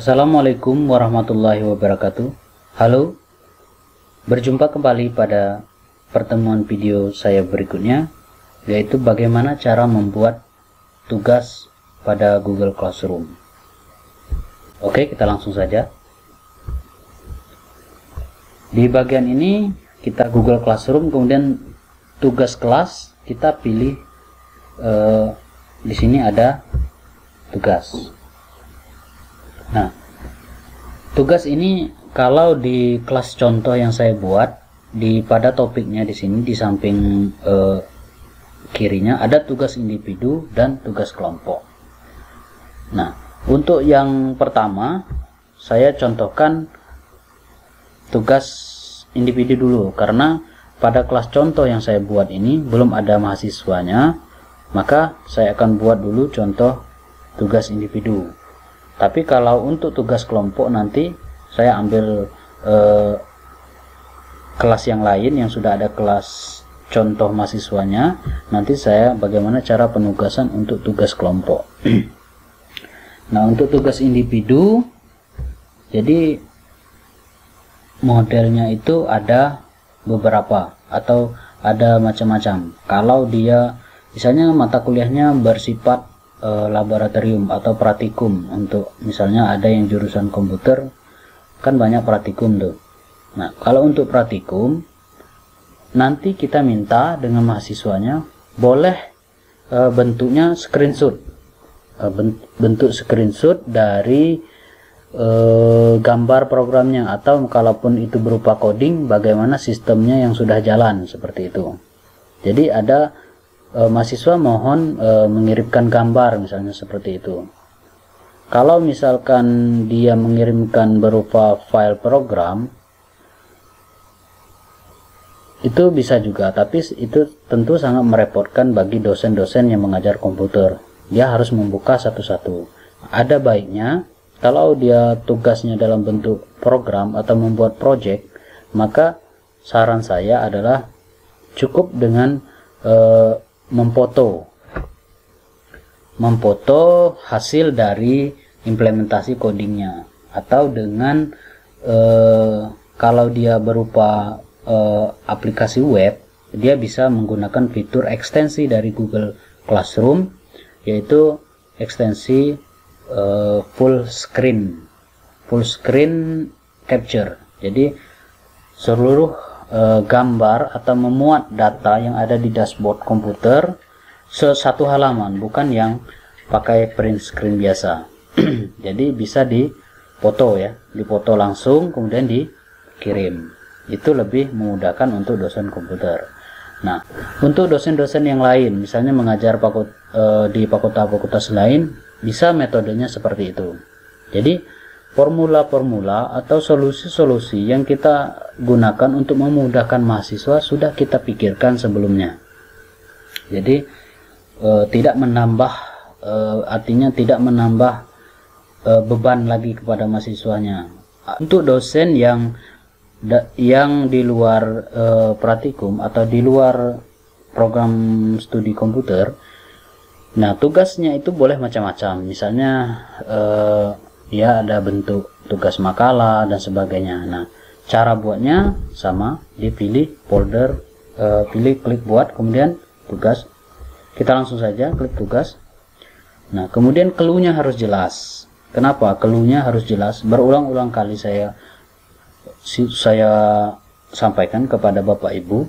Assalamualaikum warahmatullahi wabarakatuh. Halo, berjumpa kembali pada pertemuan video saya berikutnya, yaitu bagaimana cara membuat tugas pada Google Classroom. Oke, kita langsung saja. Di bagian ini kita Google Classroom, kemudian tugas kelas kita pilih. Di sini ada tugas. Nah, tugas ini kalau di kelas contoh yang saya buat, pada topiknya di sini di samping kirinya ada tugas individu dan tugas kelompok. Nah, untuk yang pertama saya contohkan tugas individu dulu, karena pada kelas contoh yang saya buat ini belum ada mahasiswanya, maka saya akan buat dulu contoh tugas individu. Tapi kalau untuk tugas kelompok nanti saya ambil kelas yang lain yang sudah ada kelas contoh mahasiswanya. Nanti saya bagaimana cara penugasan untuk tugas kelompok. Nah, untuk tugas individu, jadi modelnya itu ada beberapa atau ada macam-macam. Kalau dia misalnya mata kuliahnya bersifat laboratorium atau praktikum, untuk misalnya ada yang jurusan komputer kan banyak praktikum tuh. Nah, kalau untuk praktikum nanti kita minta dengan mahasiswanya boleh bentuknya screenshot, bentuk screenshot dari gambar programnya, atau kalaupun itu berupa coding, bagaimana sistemnya yang sudah jalan, seperti itu. Jadi ada mahasiswa mohon mengirimkan gambar misalnya, seperti itu. Kalau misalkan dia mengirimkan berupa file program, itu bisa juga, tapi itu tentu sangat merepotkan bagi dosen-dosen yang mengajar komputer. Dia harus membuka satu-satu. Ada baiknya kalau dia tugasnya dalam bentuk program atau membuat project, maka saran saya adalah cukup dengan memfoto hasil dari implementasi codingnya, atau dengan kalau dia berupa aplikasi web, dia bisa menggunakan fitur ekstensi dari Google Classroom, yaitu ekstensi full screen capture. Jadi seluruh gambar atau memuat data yang ada di dashboard komputer satu halaman, bukan yang pakai print screen biasa. Jadi bisa dipoto ya, dipoto langsung kemudian dikirim. Itu lebih memudahkan untuk dosen komputer. Nah, untuk dosen-dosen yang lain, misalnya mengajar di fakultas lain, bisa metodenya seperti itu. Jadi formula-formula atau solusi-solusi yang kita gunakan untuk memudahkan mahasiswa sudah kita pikirkan sebelumnya. Jadi tidak menambah, artinya tidak menambah beban lagi kepada mahasiswanya. Untuk dosen yang di luar praktikum atau di luar program studi komputer, nah tugasnya itu boleh macam-macam. Misalnya ya ada bentuk tugas makalah dan sebagainya. Nah, cara buatnya sama, dipilih folder, klik buat, kemudian tugas. Kita langsung saja klik tugas. Nah, kemudian clue-nya harus jelas. Kenapa clue-nya harus jelas? Berulang-ulang kali saya sampaikan kepada Bapak Ibu,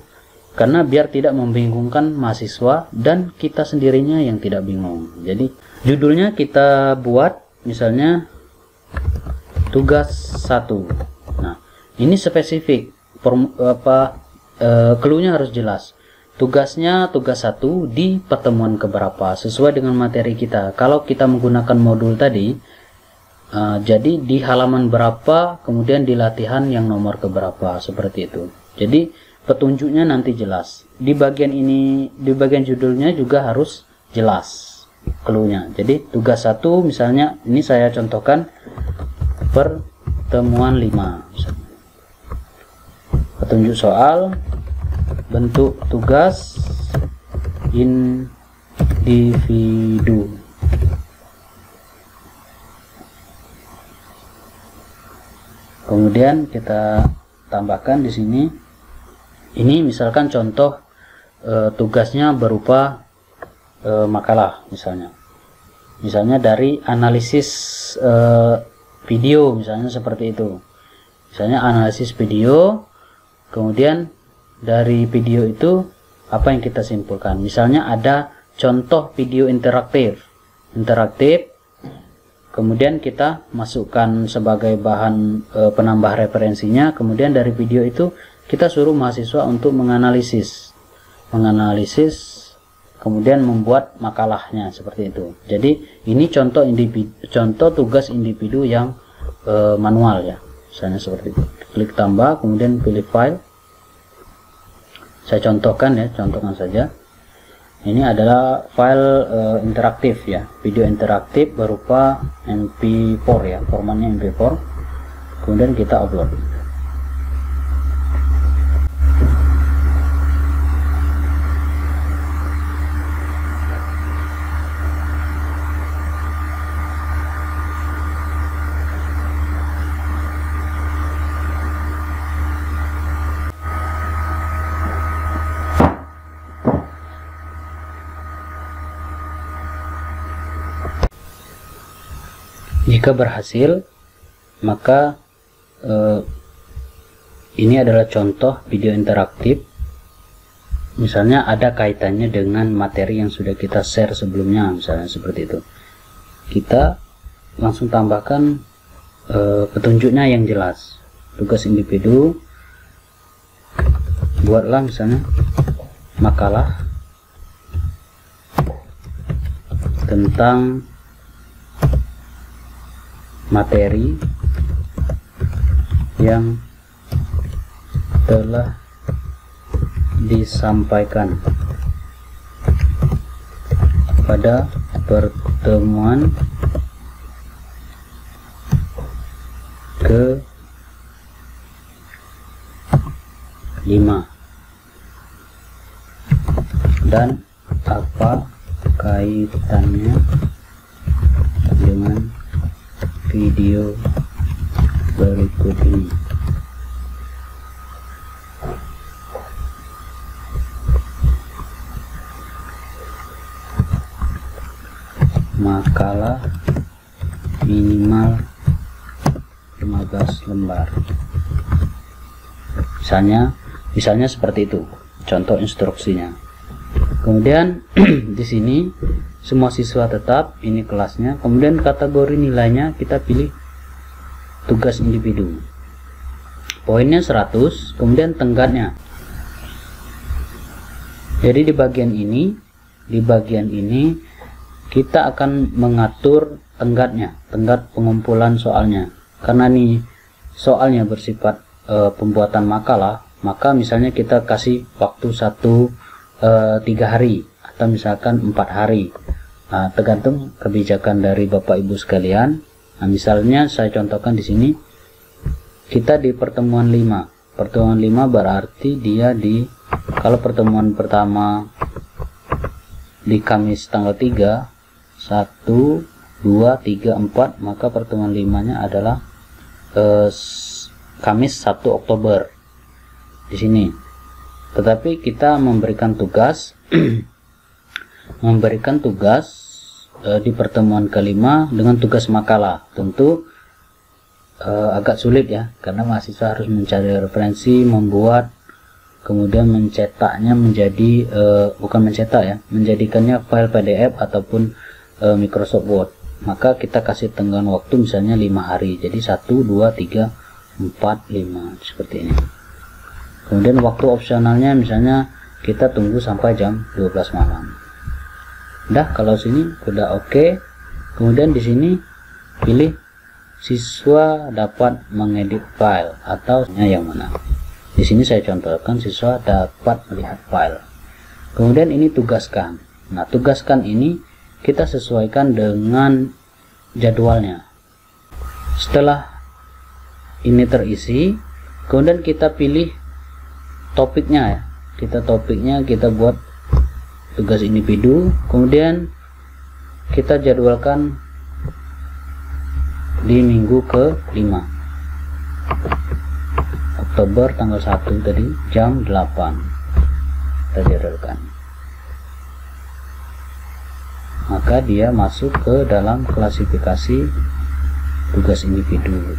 karena biar tidak membingungkan mahasiswa dan kita sendirinya yang tidak bingung. Jadi judulnya kita buat misalnya tugas 1. Nah, ini spesifik, clue-nya harus jelas. Tugasnya tugas 1 di pertemuan keberapa, sesuai dengan materi kita. Kalau kita menggunakan modul tadi, jadi di halaman berapa, kemudian di latihan yang nomor keberapa, seperti itu. Jadi petunjuknya nanti jelas. Di bagian ini, di bagian judulnya juga harus jelas clue-nya. Jadi tugas 1 misalnya, ini saya contohkan pertemuan 5 misalnya. Petunjuk soal, bentuk tugas individu. Kemudian kita tambahkan di sini, ini misalkan contoh tugasnya berupa makalah, misalnya dari analisis video, misalnya seperti itu. Misalnya analisis video, kemudian dari video itu apa yang kita simpulkan. Misalnya ada contoh video interaktif, kemudian kita masukkan sebagai bahan penambah referensinya. Kemudian dari video itu kita suruh mahasiswa untuk menganalisis, kemudian membuat makalahnya seperti itu. Jadi ini contoh tugas individu yang manual ya, misalnya seperti itu. Klik tambah, kemudian pilih file. Saya contohkan saja. Ini adalah file interaktif ya, video interaktif berupa MP4 ya, formatnya MP4. Kemudian kita upload. Jika berhasil, maka ini adalah contoh video interaktif. Misalnya ada kaitannya dengan materi yang sudah kita share sebelumnya, misalnya seperti itu. Kita langsung tambahkan petunjuknya yang jelas. Tugas individu, buatlah misalnya makalah tentang materi yang telah disampaikan pada pertemuan ke-5 dan apa kaitannya dengan video berikut ini. Makalah minimal 15 lembar. Misalnya seperti itu contoh instruksinya. Kemudian di sini semua siswa tetap, ini kelasnya. Kemudian kategori nilainya kita pilih tugas individu. Poinnya 100, kemudian tenggatnya. Jadi di bagian ini kita akan mengatur tenggatnya, tenggat pengumpulan soalnya. Karena nih soalnya bersifat pembuatan makalah, maka misalnya kita kasih waktu 3 hari atau misalkan 4 hari. Nah, tergantung kebijakan dari Bapak Ibu sekalian. Nah, misalnya saya contohkan di sini, kita di pertemuan 5. Pertemuan 5 berarti dia kalau pertemuan pertama di Kamis tanggal 3, 1, 2, 3, 4, maka pertemuan 5-nya adalah Kamis 1 Oktober di sini. Tetapi kita memberikan tugas di pertemuan ke-5 dengan tugas makalah. Tentu agak sulit ya, karena mahasiswa harus mencari referensi, membuat, kemudian mencetaknya menjadi menjadikannya file PDF ataupun Microsoft Word. Maka kita kasih tenggang waktu misalnya 5 hari. Jadi 1, 2, 3, 4, 5 seperti ini. Kemudian waktu opsionalnya misalnya kita tunggu sampai jam 12 malam. Kalau sini udah oke. Kemudian di sini pilih siswa dapat mengedit file atau yang mana. Di sini saya contohkan siswa dapat melihat file. Kemudian ini tugaskan. Nah, tugaskan ini kita sesuaikan dengan jadwalnya. Setelah ini terisi, kemudian kita pilih topiknya ya. Kita buat tugas individu, kemudian kita jadwalkan di minggu ke-5. Oktober tanggal 1 tadi jam 8 kita jadwalkan, maka dia masuk ke dalam klasifikasi tugas individu.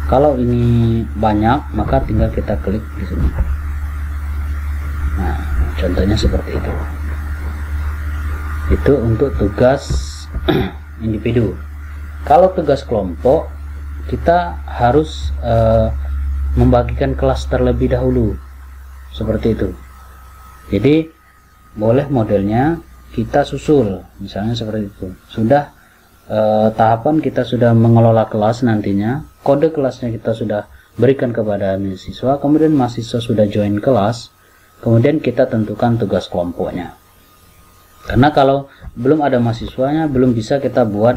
Kalau ini banyak maka tinggal kita klik di sini. Nah, contohnya seperti itu. Itu untuk tugas individu. Kalau tugas kelompok, kita harus membagikan kelas terlebih dahulu, seperti itu. Jadi boleh modelnya kita susul, misalnya seperti itu. Sudah tahapan kita sudah mengelola kelas, nantinya kode kelasnya kita sudah berikan kepada mahasiswa, kemudian mahasiswa sudah join kelas, kemudian kita tentukan tugas kelompoknya. Karena kalau belum ada mahasiswanya, belum bisa kita buat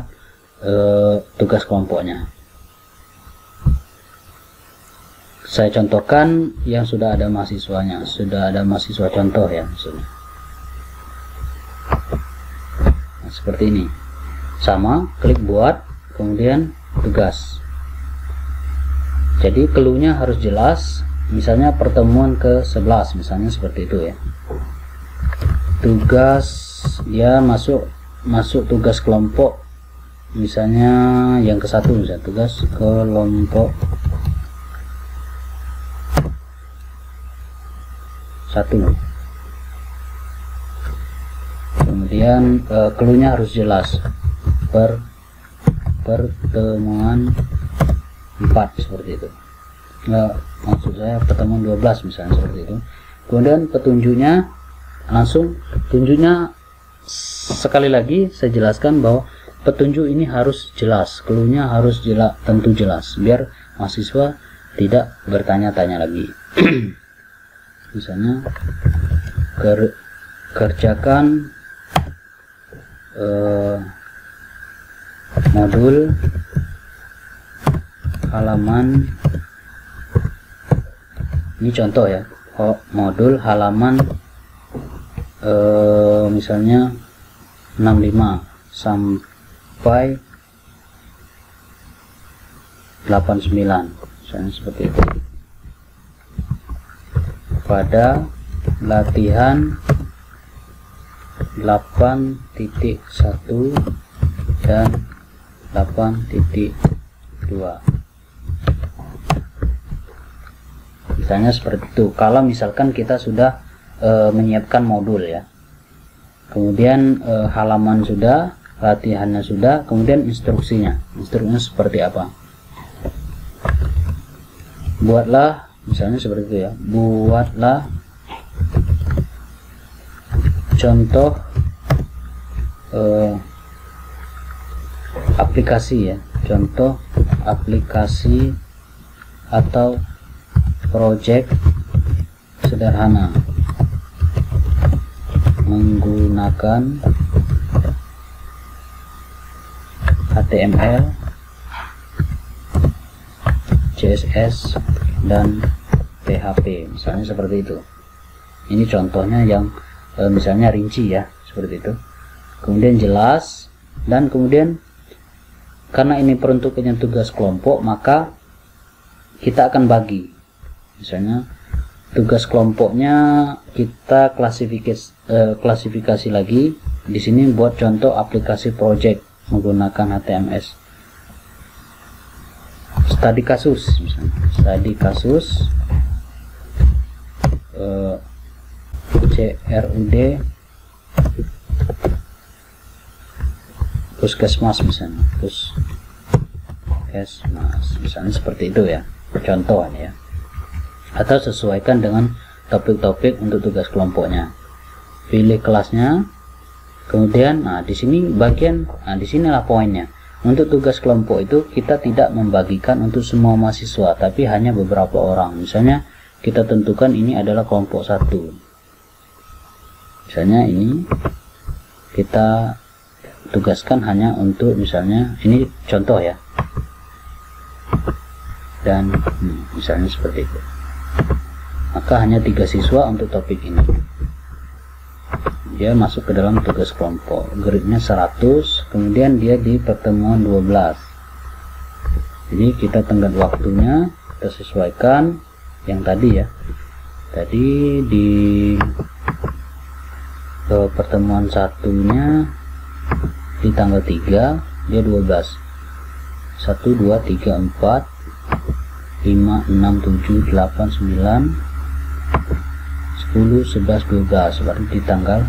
tugas kelompoknya. Saya contohkan yang sudah ada mahasiswanya, sudah ada mahasiswa contoh ya, maksudnya. Nah, seperti ini. Sama, klik buat, kemudian tugas. Jadi clue-nya harus jelas, misalnya pertemuan ke-11, misalnya seperti itu ya. Tugas, dia masuk tugas kelompok, misalnya yang ke-1, misalnya tugas kelompok 1. Kemudian clue-nya harus jelas, pertemuan 4, seperti itu. Maksud saya pertemuan 12 misalnya, seperti itu. Kemudian petunjuknya langsung, tunjuknya sekali lagi saya jelaskan bahwa petunjuk ini harus jelas, clue-nya harus jelas, tentu jelas, biar mahasiswa tidak bertanya-tanya lagi. Misalnya kerjakan modul halaman, ini contoh ya, modul halaman misalnya 65 sampai 89, misalnya seperti itu. Pada latihan 8.1 dan 8.2, misalnya seperti itu. Kalau misalkan kita sudah menyiapkan modul ya, kemudian halaman sudah, latihannya sudah, kemudian instruksinya seperti apa, buatlah, misalnya seperti itu ya, buatlah contoh aplikasi ya, contoh aplikasi atau project sederhana menggunakan HTML, CSS dan PHP, misalnya seperti itu. Ini contohnya yang misalnya rinci ya, seperti itu. Kemudian jelas, dan kemudian karena ini peruntukannya tugas kelompok, maka kita akan bagi. Misalnya tugas kelompoknya kita klasifikasi lagi. Di sini buat contoh aplikasi project menggunakan HTML. Studi kasus, misalnya studi kasus CRUD puskesmas, misalnya puskesmas, misalnya seperti itu ya, contoh ya. Atau sesuaikan dengan topik-topik untuk tugas kelompoknya. Pilih kelasnya, kemudian di sini bagian, disinilah poinnya. Untuk tugas kelompok itu kita tidak membagikan untuk semua mahasiswa, tapi hanya beberapa orang. Misalnya kita tentukan ini adalah kelompok 1. Misalnya ini kita tugaskan hanya untuk, misalnya ini contoh ya, dan misalnya seperti itu. Maka hanya 3 siswa untuk topik ini. Dia masuk ke dalam tugas kelompok, grade-nya 100, kemudian dia di pertemuan 12. Jadi kita tenggat waktunya, kita sesuaikan, yang tadi ya. Tadi di pertemuan satunya di tanggal 3 dia 12, 1 2 3 4 5 6 7 8 9 10 11 12, berarti di tanggal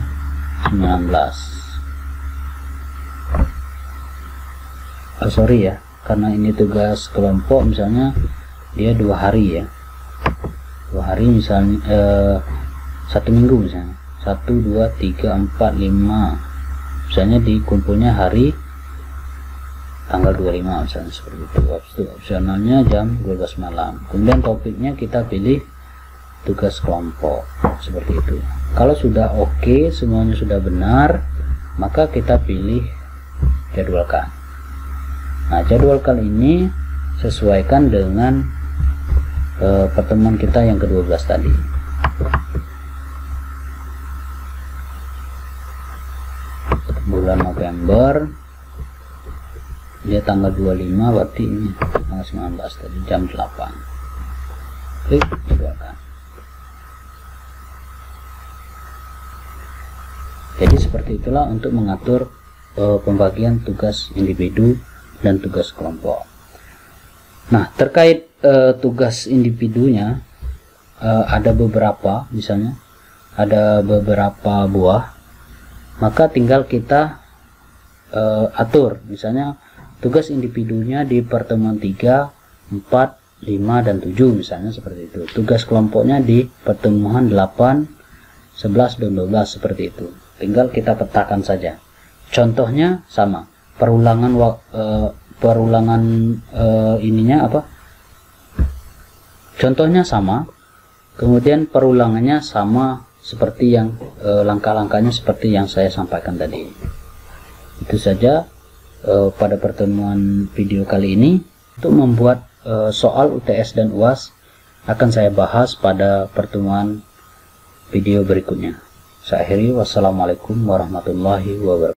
19. Sorry ya, karena ini tugas kelompok, misalnya dia 2 hari ya, 2 hari misalnya, 1 minggu misalnya, 1 2 3 4 5, misalnya dikumpulnya hari tanggal 25 misalnya, seperti itu. Opsionalnya jam 12 malam. Kemudian topiknya kita pilih tugas kelompok, seperti itu. Kalau sudah oke, semuanya sudah benar, maka kita pilih jadwalkan. Nah, jadwalkan ini sesuaikan dengan pertemuan kita yang ke-12 tadi. Bulan November dia tanggal 25, berarti ini tanggal 19 tadi jam 8. Klik jadwalkan. Jadi seperti itulah untuk mengatur pembagian tugas individu dan tugas kelompok. Nah, terkait tugas individunya, ada beberapa, misalnya ada beberapa buah, maka tinggal kita atur. Misalnya tugas individunya di pertemuan 3, 4, 5, dan 7 misalnya, seperti itu. Tugas kelompoknya di pertemuan 8, 11, dan 12, seperti itu. Tinggal kita petakan saja. Contohnya sama, perulangan ininya apa? Contohnya sama, kemudian perulangannya sama seperti yang langkah-langkahnya seperti yang saya sampaikan tadi. Itu saja pada pertemuan video kali ini. Untuk membuat soal UTS dan UAS akan saya bahas pada pertemuan video berikutnya. Saya akhiri, wassalamualaikum warahmatullahi wabarakatuh.